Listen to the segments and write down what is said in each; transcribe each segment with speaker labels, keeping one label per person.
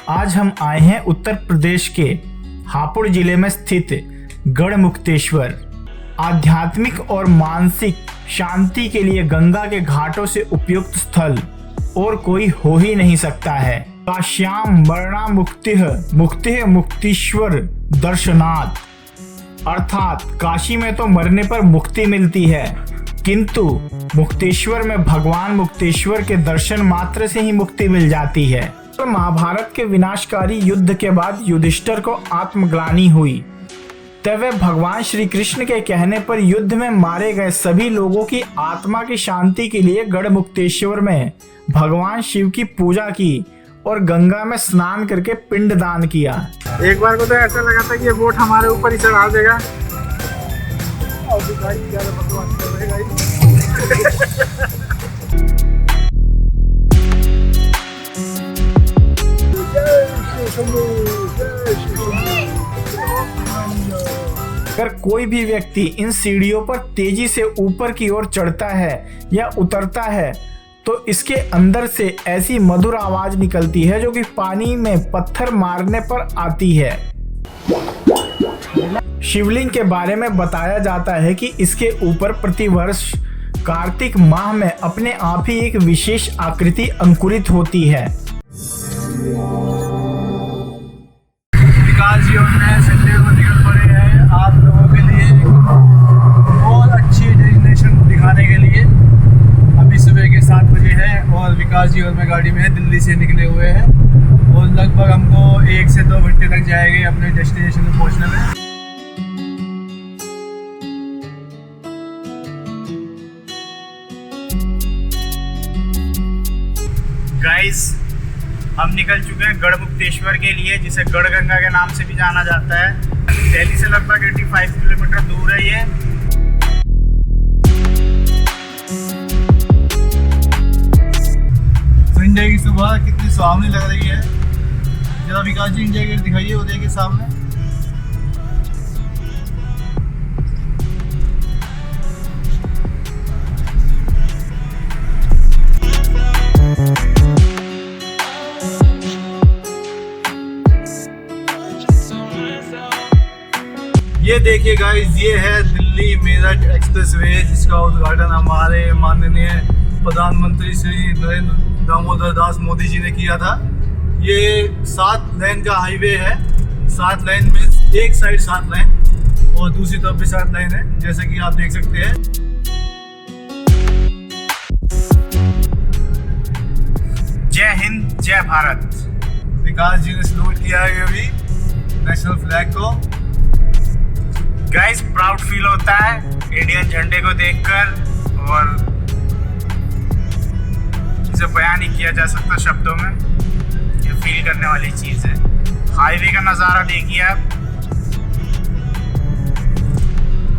Speaker 1: आज हम आए हैं उत्तर प्रदेश के हापुड़ जिले में स्थित गढ़मुक्तेश्वर। आध्यात्मिक और मानसिक शांति के लिए गंगा के घाटों से उपयुक्त स्थल और कोई हो ही नहीं सकता है। काश्याम मरणा मुक्तिः मुक्तीश्वर दर्शनात्, अर्थात काशी में तो मरने पर मुक्ति मिलती है, किंतु मुक्तेश्वर में भगवान मुक्तेश्वर के दर्शन मात्र से ही मुक्ति मिल जाती है। तो महाभारत के विनाशकारी युद्ध के बाद युधिष्ठिर को आत्मग्लानि हुई, तब वे भगवान श्री कृष्ण के कहने पर युद्ध में मारे गए सभी लोगों की आत्मा की शांति के लिए गढ़मुक्तेश्वर में भगवान शिव की पूजा की और गंगा में स्नान करके पिंड दान किया।
Speaker 2: एक बार को तो ऐसा लगा था कि ये बोट हमारे ऊपर ही चढ़ा देगा।
Speaker 1: अगर कोई भी व्यक्ति इन सीढ़ियों पर तेजी से ऊपर की ओर चढ़ता है या उतरता है तो इसके अंदर से ऐसी मधुर आवाज निकलती है जो कि पानी में पत्थर मारने पर आती है। शिवलिंग के बारे में बताया जाता है कि इसके ऊपर प्रतिवर्ष कार्तिक माह में अपने आप ही एक विशेष आकृति अंकुरित होती है।
Speaker 2: विकास जी और मैं संडे को निकल पड़े हैं आप लोगों के लिए बहुत अच्छी डेस्टिनेशन दिखाने के लिए। अभी सुबह के 7 बजे है और विकास जी और मैं गाड़ी में दिल्ली से निकले हुए हैं और लगभग हमको 1 से 2 घंटे लग जाएंगे अपने डेस्टिनेशन में पहुंचने में।
Speaker 1: गाइस, हम निकल चुके हैं गढ़मुक्तेश्वर के लिए, जिसे गढ़गंगा के नाम से भी जाना जाता है। दिल्ली से लगभग 85 किलोमीटर दूर है ये।
Speaker 2: संडे की सुबह कितनी सुहावनी लग रही है। जरा विकास जी इंडिया गेट दिखाइए, वो देखिए सामने। ये देखिए गाइस, ये है दिल्ली मेरठ एक्सप्रेसवे, जिसका उद्घाटन हमारे माननीय प्रधानमंत्री श्री नरेंद्र दामोदर दास मोदी जी ने किया था। ये 7 लेन का हाईवे है। 7 लेन में एक साइड 7 लेन और दूसरी तरफ भी 7 लेन है, जैसे कि आप देख सकते हैं।
Speaker 1: जय हिंद, जय भारत।
Speaker 2: विकास जी ने सलूट किया है अभी नेशनल फ्लैग को।
Speaker 1: गाइस, प्राउड फील होता है इंडियन झंडे को देखकर और इसे बयान नहीं किया जा सकता शब्दों में। ये फील करने वाली चीज है। हाईवे का नज़ारा देखिए आप,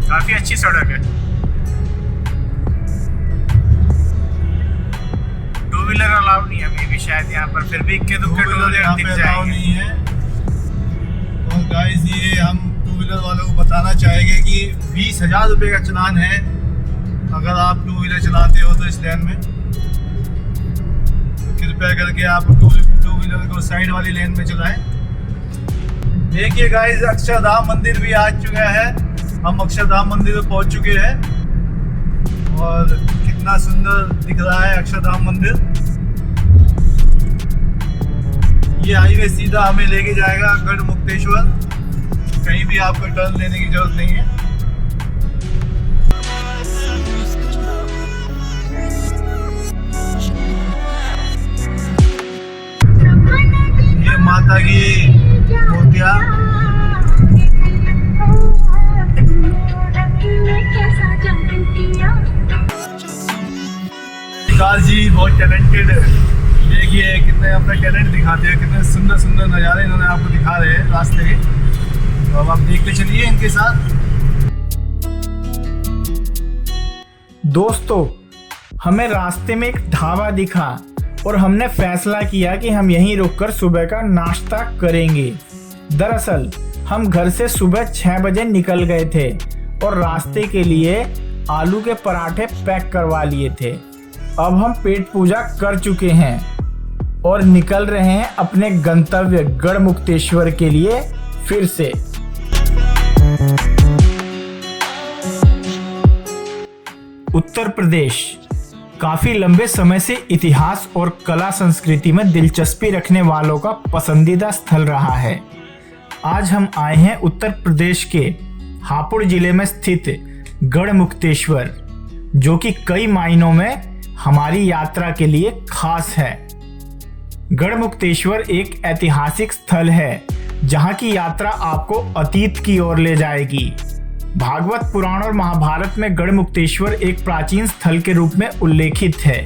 Speaker 1: काफी अच्छी सड़क है। 2 व्हीलर अलाउ नहीं है मे भी शायद यहाँ पर, फिर भी इक्के दुक्के 2 व्हीलर दिख जाएंगे।
Speaker 2: और गाइस, ये हम 2 व्हीलर वालों को बताना चाहेंगे कि 20,000 रुपये का चालान है अगर आप 2 व्हीलर चलाते हो तो इस लेन में। तो कृपया करके आप 2 व्हीलर को साइड वाली लेन में चलाएं। देखिए गाइस, अक्षरधाम मंदिर भी आ चुका है। हम अक्षरधाम मंदिर में पहुंच चुके हैं और कितना सुंदर दिख रहा है अक्षरधाम मंदिर। ये हाईवे सीधा हमें लेके जाएगा गढ़मुक्तेश्वर। कहीं भी आपको टर्न लेने की जरूरत नहीं है। ये माता की मूर्तियाँ। विकास जी बहुत टैलेंटेड है। देखिए कितने अपना टैलेंट दिखाते हैं, कितने सुंदर सुंदर नज़ारे इन्होंने आपको दिखा रहे हैं रास्ते के। तो अब आप देखते चलिए इनके साथ।
Speaker 1: दोस्तों, हमें रास्ते में एक ढाबा दिखा और हमने फैसला किया कि हम यहीं रुककर सुबह का नाश्ता करेंगे। दरअसल हम घर से सुबह 6 बजे निकल गए थे और रास्ते के लिए आलू के पराठे पैक करवा लिए थे। अब हम पेट पूजा कर चुके हैं और निकल रहे हैं अपने गंतव्य गढ़मुक्तेश्वर के लिए फिर से। उत्तर प्रदेश काफी लंबे समय से इतिहास और कला संस्कृति में दिलचस्पी रखने वालों का पसंदीदा स्थल रहा है। आज हम आए हैं उत्तर प्रदेश के हापुड़ जिले में स्थित गढ़मुक्तेश्वर, जो कि कई मायनों में हमारी यात्रा के लिए खास है। गढ़मुक्तेश्वर एक ऐतिहासिक स्थल है जहां की यात्रा आपको अतीत की ओर ले जाएगी। भागवत पुराण और महाभारत में गढ़मुक्तेश्वर एक प्राचीन स्थल के रूप में उल्लेखित है।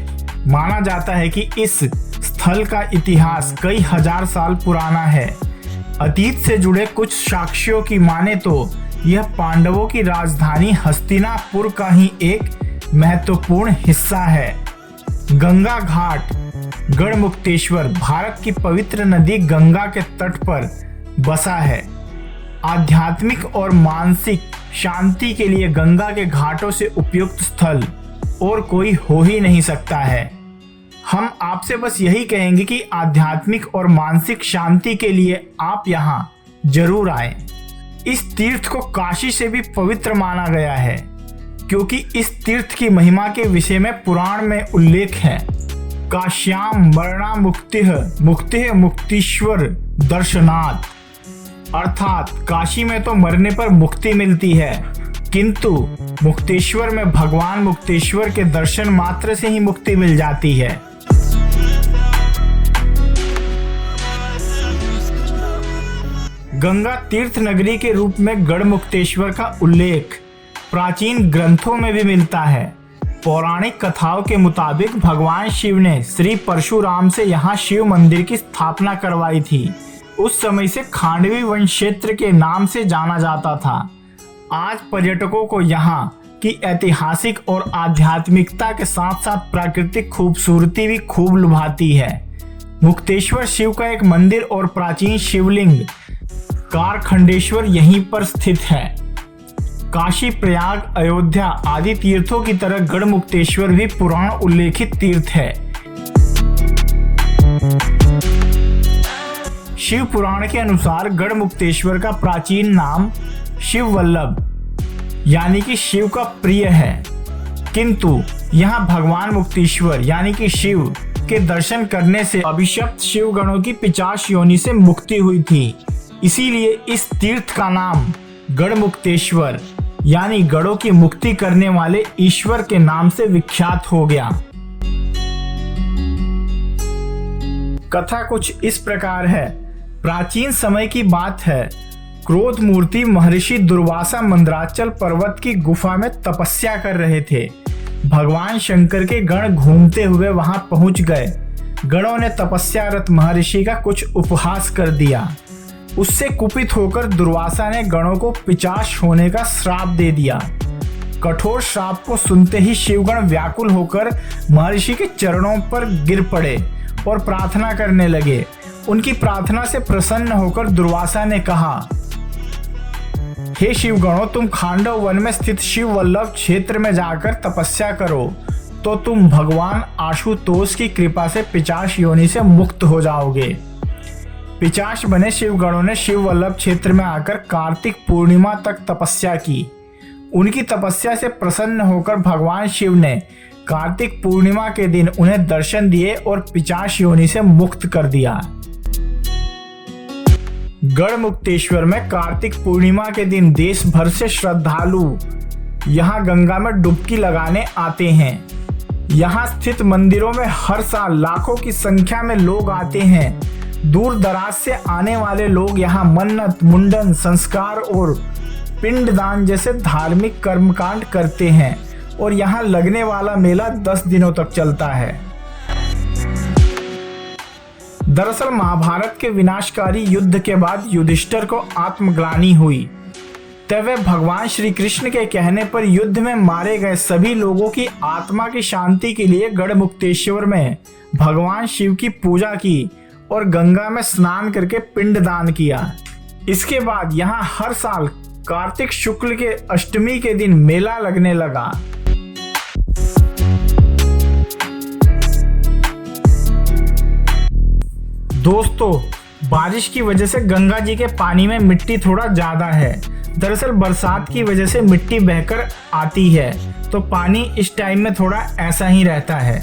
Speaker 1: माना जाता है कि इस स्थल का इतिहास कई हजार साल पुराना है। अतीत से जुड़े कुछ साक्ष्यों की माने तो यह पांडवों की राजधानी हस्तिनापुर का ही एक महत्वपूर्ण हिस्सा है। गंगा घाट गढ़मुक्तेश्वर भारत की पवित्र नदी गंगा के तट पर बसा है। आध्यात्मिक और मानसिक शांति के लिए गंगा के घाटों से उपयुक्त स्थल और कोई हो ही नहीं सकता है। हम आपसे बस यही कहेंगे कि आध्यात्मिक और मानसिक शांति के लिए आप यहाँ जरूर आए। इस तीर्थ को काशी से भी पवित्र माना गया है, क्योंकि इस तीर्थ की महिमा के विषय में पुराण में उल्लेख है। काश्याम मरणा मुक्तिः मुक्तीश्वर दर्शनात्, अर्थात काशी में तो मरने पर मुक्ति मिलती है, किंतु मुक्तेश्वर में भगवान मुक्तेश्वर के दर्शन मात्र से ही मुक्ति मिल जाती है। गंगा तीर्थ नगरी के रूप में गढ़मुक्तेश्वर का उल्लेख प्राचीन ग्रंथों में भी मिलता है। पौराणिक कथाओं के मुताबिक भगवान शिव ने श्री परशुराम से यहाँ शिव मंदिर की स्थापना करवाई थी। उस समय से खांडवी वन क्षेत्र के नाम से जाना जाता था। आज पर्यटकों को यहाँ की ऐतिहासिक और आध्यात्मिकता के साथ साथ प्राकृतिक खूबसूरती भी खूब लुभाती है। मुक्तेश्वर शिव का एक मंदिर और प्राचीन शिवलिंग कारखंडेश्वर यहीं पर स्थित है। काशी, प्रयाग, अयोध्या आदि तीर्थों की तरह गढ़मुक्तेश्वर भी पुराण उल्लेखित तीर्थ है। शिव पुराण के अनुसार गढ़मुक्तेश्वर का प्राचीन नाम शिव वल्लभ यानी कि शिव का प्रिय है, किंतु यहाँ भगवान मुक्तेश्वर यानी कि शिव के दर्शन करने से अभिशप्त शिव गणों की 50 योनि से मुक्ति हुई थी। इसीलिए इस तीर्थ का नाम गढ़मुक्तेश्वर यानी गढ़ों की मुक्ति करने वाले ईश्वर के नाम से विख्यात हो गया। कथा कुछ इस प्रकार है। प्राचीन समय की बात है। क्रोध मूर्ति महर्षि दुर्वासा मंदराचल पर्वत की गुफा में तपस्या कर रहे थे। भगवान शंकर के गण घूमते हुए वहां पहुंच गए। गणों ने तपस्यारत महर्षि का कुछ उपहास कर दिया। उससे कुपित होकर दुर्वासा ने गणों को पिशाच होने का श्राप दे दिया। कठोर श्राप को सुनते ही शिवगण व्याकुल होकर महर्षि के चरणों पर गिर पड़े और प्रार्थना करने लगे। उनकी प्रार्थना से प्रसन्न होकर दुर्वासा ने कहा, हे शिवगणों, तुम खांडव वन में स्थित शिव वल्लभ क्षेत्र में जाकर तपस्या करो तो तुम भगवान आशुतोष की कृपा से पिशाच योनि से मुक्त हो जाओगे। पिशाच बने शिवगणों ने शिव वल्लभ क्षेत्र में आकर कार्तिक पूर्णिमा तक तपस्या की। उनकी तपस्या से प्रसन्न होकर भगवान शिव ने कार्तिक पूर्णिमा के दिन उन्हें दर्शन दिए और पिशाच योनि से मुक्त कर दिया। गढ़मुक्तेश्वर में कार्तिक पूर्णिमा के दिन देश भर से श्रद्धालु यहाँ गंगा में डुबकी लगाने आते हैं। यहाँ स्थित मंदिरों में हर साल लाखों की संख्या में लोग आते हैं। दूर दराज से आने वाले लोग यहाँ मन्नत, मुंडन, संस्कार और पिंडदान जैसे धार्मिक कर्मकांड करते हैं और यहाँ लगने वाला मेला 10 दिनों तक चलता है। दरअसल महाभारत के विनाशकारी युद्ध के बाद युधिष्ठिर को आत्मग्लानि हुई। तब वे भगवान श्री कृष्ण के कहने पर युद्ध में मारे गए सभी लोगों की आत्मा की शांति के लिए गढ़मुक्तेश्वर में भगवान शिव की पूजा की और गंगा में स्नान करके पिंडदान किया। इसके बाद यहाँ हर साल कार्तिक शुक्ल के अष्टमी के दिन मेला लगने लगा। दोस्तों, बारिश की वजह से गंगा जी के पानी में मिट्टी थोड़ा ज़्यादा है। दरअसल बरसात की वजह से मिट्टी बहकर आती है, तो पानी इस टाइम में थोड़ा ऐसा ही रहता है।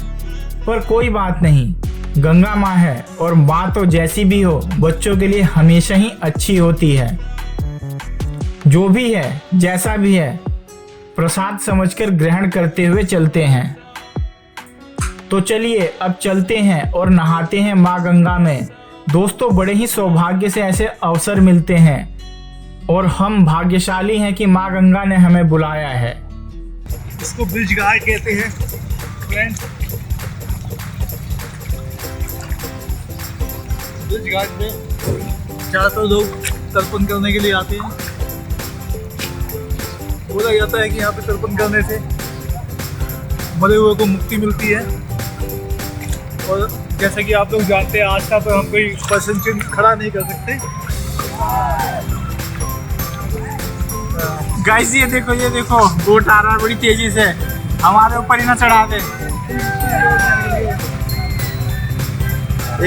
Speaker 1: पर कोई बात नहीं, गंगा माँ है और माँ तो जैसी भी हो बच्चों के लिए हमेशा ही अच्छी होती है। जो भी है, जैसा भी है, प्रसाद समझकर ग्रहण करते हुए चलते हैं। तो चलिए अब चलते हैं और नहाते हैं माँ गंगा में। दोस्तों, बड़े ही सौभाग्य से ऐसे अवसर मिलते हैं और हम भाग्यशाली हैं कि माँ गंगा ने हमें बुलाया है।
Speaker 2: इसको ब्रिज घाट कहते हैं फ्रेंड। ब्रिज घाट पे ज़्यादातर लोग तर्पण करने के लिए आते हैं। बोला जाता है कि यहाँ पे तर्पण करने से मरे हुए को मुक्ति मिलती है। और जैसे कि आप लोग जानते हैं, आज का तो हम कोई पर्सन चिन्ह खड़ा नहीं कर सकते।
Speaker 1: गाइस ये देखो बोट आ रहा है बड़ी तेजी से, हमारे ऊपर ही ना चढ़ा दे।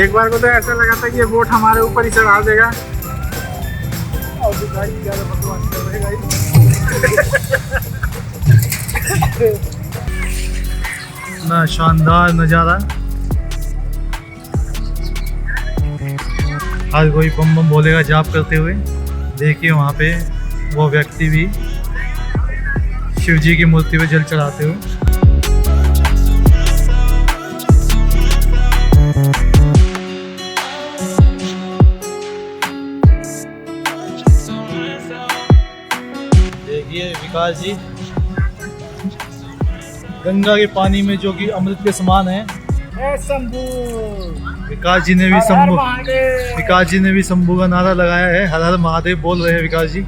Speaker 1: एक बार को तो ऐसा लगा था कि ये बोट हमारे ऊपर ही चढ़ा देगा।
Speaker 2: ना शानदार नज़ारा। हर कोई बम बम बोलेगा जाप करते हुए। देखिए वहाँ पे वो व्यक्ति भी शिव जी की मूर्ति पे जल चढ़ाते हुए। देखिए विकास जी गंगा के पानी में जो कि अमृत के समान है। विकास जी ने भी शंभू का नारा लगाया है। हर हर महादेव बोल रहे हैं विकास जी।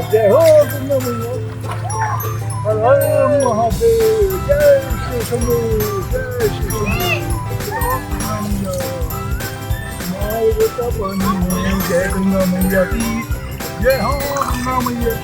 Speaker 2: जय हो गंगा मैया, हर हर महादेव, जय श्री शंभू, जय श्री शंभू। जय गंगा मैया की जय हो गंगा मैया।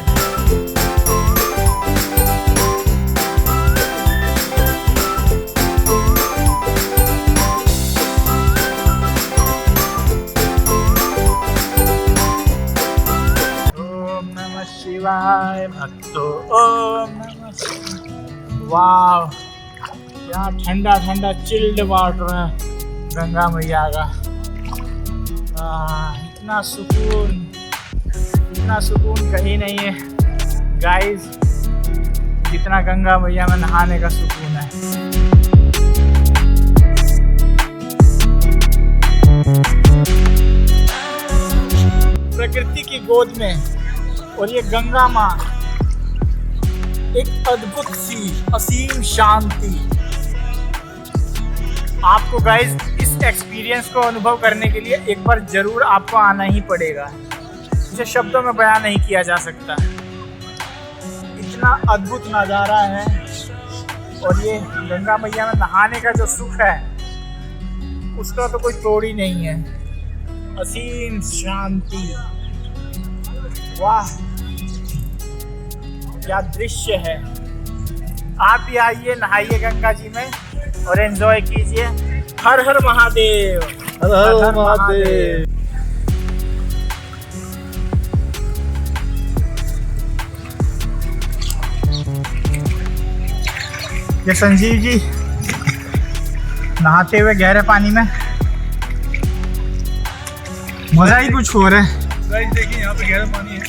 Speaker 1: शिवाय भक्तों ओम नमः शिवाय। वाह, क्या ठंडा ठंडा चिल्ड वाटर है गंगा मैया का। इतना सुकून कहीं नहीं है गाइस, जितना गंगा मैया में नहाने का सुकून है। प्रकृति की गोद में और ये गंगा माँ, एक अद्भुत सी असीम शांति। आपको गाइस इस एक्सपीरियंस को अनुभव करने के लिए एक बार जरूर आपको आना ही पड़ेगा। इसे शब्दों में बयान नहीं किया जा सकता। इतना अद्भुत नज़ारा है और ये गंगा मैया में नहाने का जो सुख है उसका तो कोई तोड़ ही नहीं है। असीम शांति, वाह क्या दृश्य है। आप भी आइए, नहाइए गंगा जी में और एंजॉय कीजिए। हर हर महादेव,
Speaker 2: हर हर महादेव।
Speaker 1: ये संजीव जी नहाते हुए गहरे पानी में, मजा ही कुछ हो रहा है।
Speaker 2: देखिए यहाँ पे गहरा पानी है,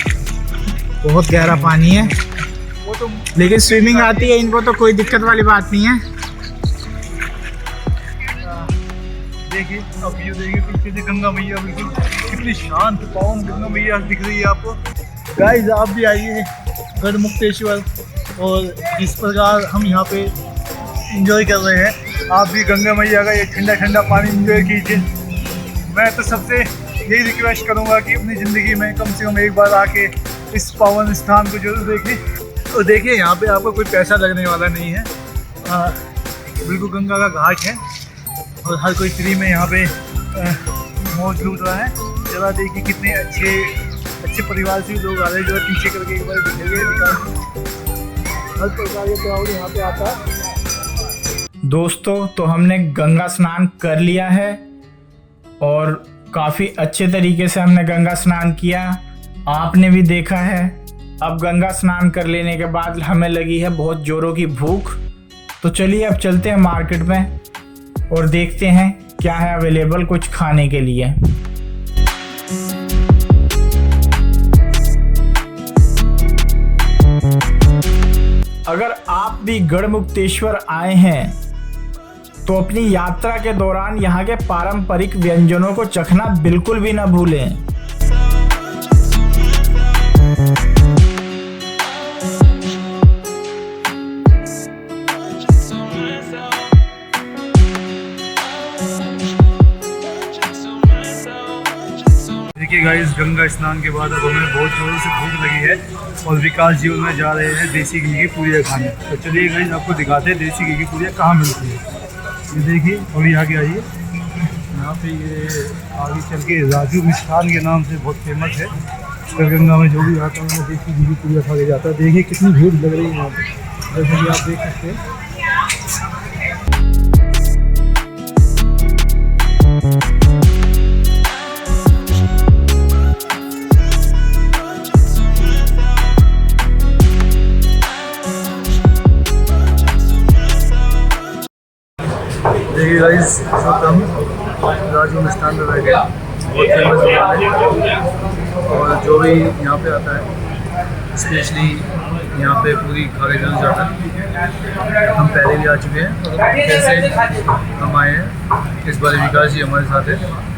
Speaker 1: बहुत गहरा पानी है।
Speaker 2: वो तो
Speaker 1: लेकिन स्विमिंग आती है इनको, तो कोई दिक्कत वाली बात नहीं है।
Speaker 2: देखिए अब ये देखिए पीछे से गंगा मैया, बिल्कुल कितनी शांत पावन गंगा मैया दिख रही है आपको। गाइस आप भी आइए गढ़मुक्तेश्वर, और जिस प्रकार हम यहाँ पे इंजॉय कर रहे हैं, आप भी गंगा मैया का ये ठंडा ठंडा पानी इंजॉय कीजिए। मैं तो सबसे यही रिक्वेस्ट करूँगा कि अपनी ज़िंदगी में कम से कम एक बार आके इस पावन स्थान को जरूर देखें। और देखिए यहाँ पे आपको कोई पैसा लगने वाला नहीं है। बिल्कुल गंगा का घाट है और हर कोई फ्री में यहाँ पे मौज लूट रहा है। जरा देखिए कितने अच्छे परिवार से लोग आ रहे हैं। जो पीछे करके एक बार दिखेंगे, हर प्रकार के क्राउड यहाँ पे आता है।
Speaker 1: दोस्तों, तो हमने गंगा स्नान कर लिया है और काफ़ी अच्छे तरीके से हमने गंगा स्नान किया, आपने भी देखा है। अब गंगा स्नान कर लेने के बाद हमें लगी है बहुत ज़ोरों की भूख, तो चलिए अब चलते हैं मार्केट में और देखते हैं क्या है अवेलेबल कुछ खाने के लिए। अगर आप भी गढ़मुक्तेश्वर आए हैं तो अपनी यात्रा के दौरान यहाँ के पारंपरिक व्यंजनों को चखना बिल्कुल भी ना भूलें।
Speaker 2: देखिए गाइस, गंगा स्नान के बाद अब हमें बहुत जोरों से भूख लगी है और विकास जी में जा रहे हैं देसी घी की पूरियाँ खाने। तो चलिए गाइस आपको दिखाते हैं देसी घी की पूरियाँ कहाँ मिलती है। ये देखिए, और ये आगे आइए, यहाँ पे ये आगे चल के राजू मिष्ठान के नाम से बहुत फेमस है। गंगा में जो भी आता है वो देसी घी की पूरियाँ खा के जाता है। देखिए कितनी भीड़ लग रही है यहाँ पे, जैसे कि आप देख सकते हैं। देखिए गाइस, हम राजू मिष्ठान में बैठे, बहुत फेमस दुकान है और जो भी यहाँ पे आता है स्पेशली यहाँ पे पूरी खा के जरूर जाता है। हम पहले भी आ चुके हैं और कैसे हम आए हैं, इस बार विकास जी हमारे साथ है।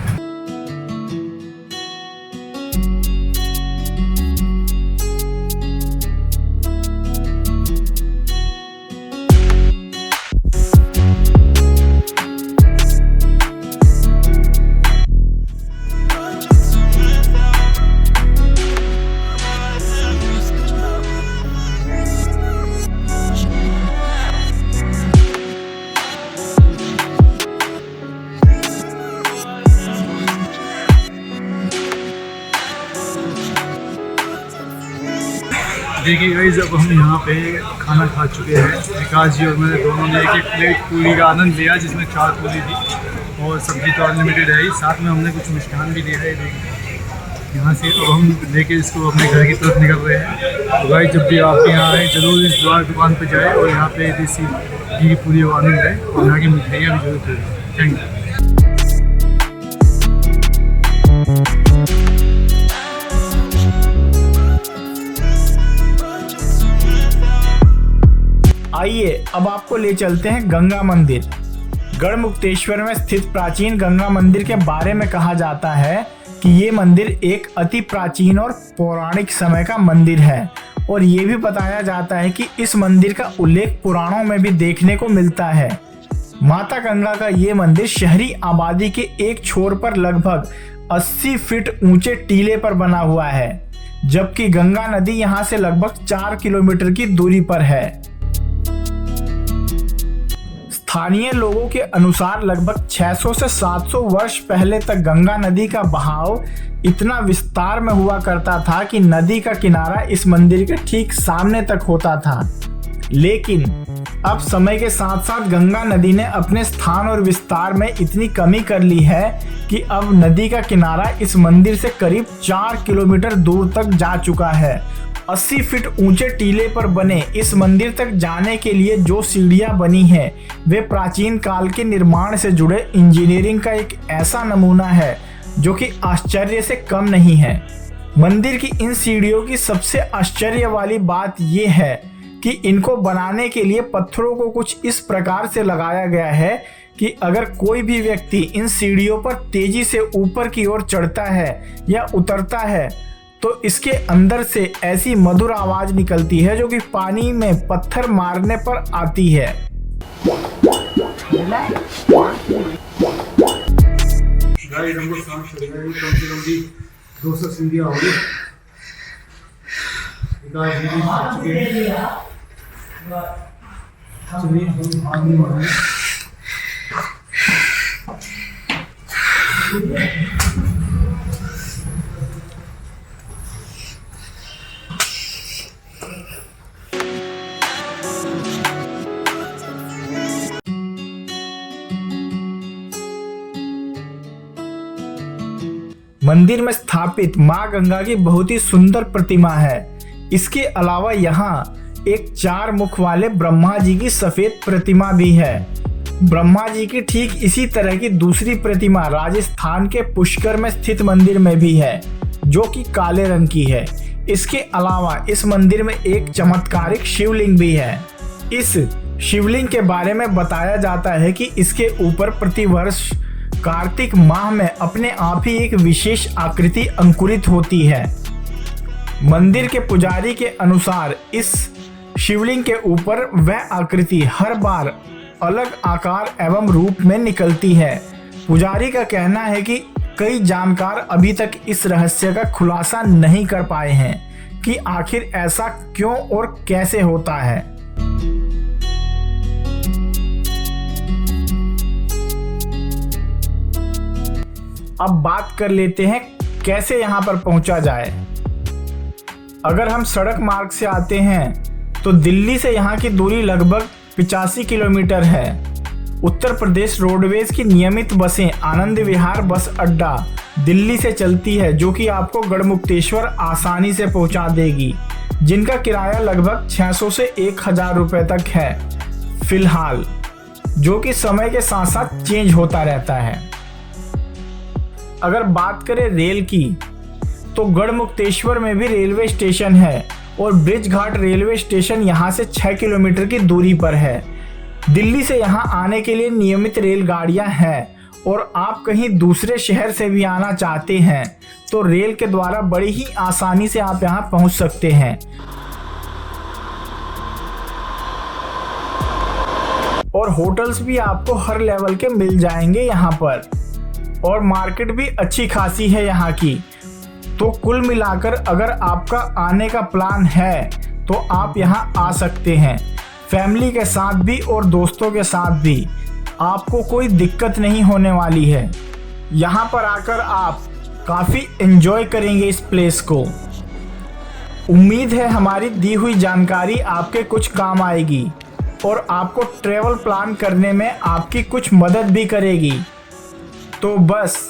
Speaker 2: देखिए गाइस, अब हम यहाँ पे खाना खा चुके हैं। विकास जी और मैंने दोनों ने एक प्लेट पूरी का आनंद लिया, जिसमें 4 पूरी थी और सब्जी तो अनलिमिटेड है ही, साथ में हमने कुछ मिष्ठान भी लिया है। देखिए यहाँ से अब हम लेके इसको अपने घर की तरफ निकल रहे हैं। तो गाइस, जब भी आपके यहाँ आए जरूर इस दुकान पर जाए और यहाँ पे देसी घी की पूरी का आनंद है और यहाँ की मिठाइयाँ भी जरूर खरीदें। Thank you.
Speaker 1: आइए अब आपको ले चलते हैं गंगा मंदिर। गढ़मुक्तेश्वर में स्थित प्राचीन गंगा मंदिर के बारे में कहा जाता है कि ये मंदिर एक अति प्राचीन और पौराणिक समय का मंदिर है और ये भी बताया जाता है कि इस मंदिर का उल्लेख पुराणों में भी देखने को मिलता है। माता गंगा का ये मंदिर शहरी आबादी के एक छोर पर लगभग 80 फीट ऊंचे टीले पर बना हुआ है, जबकि गंगा नदी यहाँ से लगभग 4 किलोमीटर की दूरी पर है। स्थानीय लोगों के अनुसार लगभग 600 से 700 वर्ष पहले तक गंगा नदी का बहाव इतना विस्तार में हुआ करता था कि नदी का किनारा इस मंदिर के ठीक सामने तक होता था। लेकिन अब समय के साथ साथ गंगा नदी ने अपने स्थान और विस्तार में इतनी कमी कर ली है कि अब नदी का किनारा इस मंदिर से करीब 4 किलोमीटर दूर तक जा चुका है। 80 फीट ऊंचे टीले पर बने इस मंदिर तक जाने के लिए जो सीढ़ियां बनी हैं, वे प्राचीन काल के निर्माण से जुड़े इंजीनियरिंग का एक ऐसा नमूना है जो कि आश्चर्य से कम नहीं है। मंदिर की इन सीढ़ियों की सबसे आश्चर्य वाली बात यह है कि इनको बनाने के लिए पत्थरों को कुछ इस प्रकार से लगाया गया है कि अगर कोई भी व्यक्ति इन सीढ़ियों पर तेजी से ऊपर की ओर चढ़ता है या उतरता है तो इसके अंदर से ऐसी मधुर आवाज निकलती है जो कि पानी में पत्थर मारने पर आती है।
Speaker 2: गाइस, हमको शाम से कम से कम 200 सीढ़ियाँ होगी। चलिए हम
Speaker 1: मंदिर में स्थापित मां गंगा की बहुत ही सुंदर प्रतिमा है। इसके अलावा यहाँ एक 4 मुख वाले ब्रह्मा जी की सफेद प्रतिमा भी है। ब्रह्मा जी की ठीक इसी तरह की दूसरी प्रतिमा राजस्थान के पुष्कर में स्थित मंदिर में भी है, जो कि काले रंग की है। इसके अलावा इस मंदिर में एक चमत्कारिक शिवलिंग भी है। इस शिवलिंग के बारे में बताया जाता है कि इसके ऊपर प्रतिवर्ष कार्तिक माह में अपने आप ही एक विशेष आकृति अंकुरित होती है। मंदिर के पुजारी के अनुसार इस शिवलिंग के ऊपर वह आकृति हर बार अलग आकार एवं रूप में निकलती है। पुजारी का कहना है कि कई जानकार अभी तक इस रहस्य का खुलासा नहीं कर पाए हैं कि आखिर ऐसा क्यों और कैसे होता है। अब बात कर लेते हैं कैसे यहाँ पर पहुंचा जाए। अगर हम सड़क मार्ग से आते हैं तो दिल्ली से यहाँ की दूरी लगभग 85 किलोमीटर है। उत्तर प्रदेश रोडवेज की नियमित बसें आनंद विहार बस अड्डा दिल्ली से चलती है, जो कि आपको गढ़मुक्तेश्वर आसानी से पहुंचा देगी, जिनका किराया लगभग 600 से 1000 रुपये तक है फिलहाल, जो कि समय के साथ साथ चेंज होता रहता है। अगर बात करें रेल की तो गढ़मुक्तेश्वर में भी रेलवे स्टेशन है और ब्रिज घाट रेलवे स्टेशन यहाँ से 6 किलोमीटर की दूरी पर है। दिल्ली से यहाँ आने के लिए नियमित रेलगाड़ियाँ हैं और आप कहीं दूसरे शहर से भी आना चाहते हैं तो रेल के द्वारा बड़ी ही आसानी से आप यहाँ पहुँच सकते हैं। और होटल्स भी आपको हर लेवल के मिल जाएंगे यहाँ पर, और मार्केट भी अच्छी खासी है यहाँ की। तो कुल मिलाकर अगर आपका आने का प्लान है तो आप यहाँ आ सकते हैं, फैमिली के साथ भी और दोस्तों के साथ भी। आपको कोई दिक्कत नहीं होने वाली है। यहाँ पर आकर आप काफ़ी एंजॉय करेंगे इस प्लेस को। उम्मीद है हमारी दी हुई जानकारी आपके कुछ काम आएगी और आपको ट्रैवल प्लान करने में आपकी कुछ मदद भी करेगी। तो बस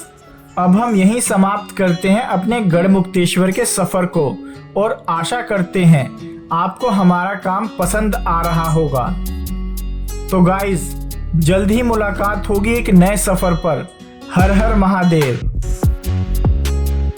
Speaker 1: अब हम यहीं समाप्त करते हैं अपने गढ़मुक्तेश्वर के सफ़र को और आशा करते हैं आपको हमारा काम पसंद आ रहा होगा। तो गाइस, जल्द ही मुलाकात होगी एक नए सफ़र पर। हर हर महादेव।